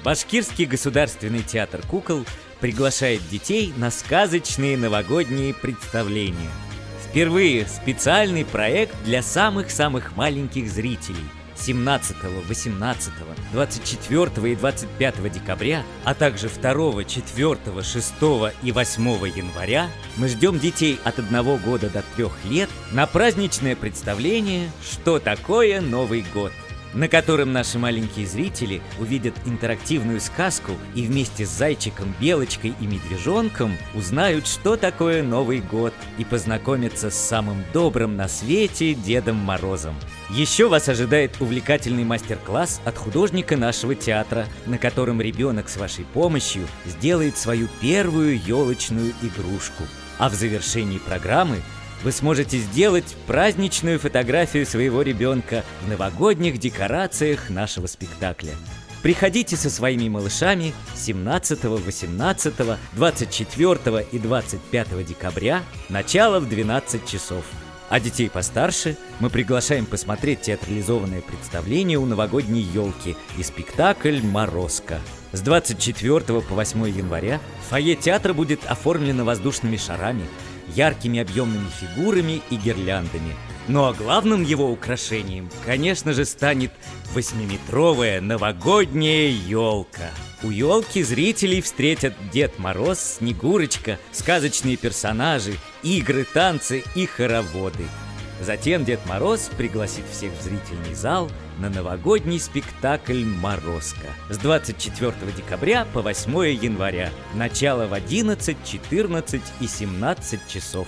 Башкирский государственный театр кукол приглашает детей на сказочные новогодние представления. Впервые специальный проект для самых-самых маленьких зрителей. 17, 18, 24 и 25 декабря, а также 2, 4, 6 и 8 января мы ждем детей от 1 года до 3 лет на праздничное представление «Что такое Новый год?», на котором наши маленькие зрители увидят интерактивную сказку и вместе с зайчиком, белочкой и медвежонком узнают, что такое Новый год, и познакомятся с самым добрым на свете Дедом Морозом. Еще вас ожидает увлекательный мастер-класс от художника нашего театра, на котором ребенок с вашей помощью сделает свою первую елочную игрушку. А в завершении программы вы сможете сделать праздничную фотографию своего ребенка в новогодних декорациях нашего спектакля. Приходите со своими малышами 17, 18, 24 и 25 декабря, начало в 12 часов. А детей постарше мы приглашаем посмотреть театрализованное представление у новогодней елки и спектакль «Морозко». С 24 по 8 января фойе театра будет оформлено воздушными шарами, яркими объемными фигурами и гирляндами. Ну а главным его украшением, конечно же, станет 8-метровая новогодняя елка. У елки зрителей встретят Дед Мороз, Снегурочка, сказочные персонажи, игры, танцы и хороводы. Затем Дед Мороз пригласит всех в зрительный зал на новогодний спектакль «Морозко» с 24 декабря по 8 января. Начало в 11, 14 и 17 часов.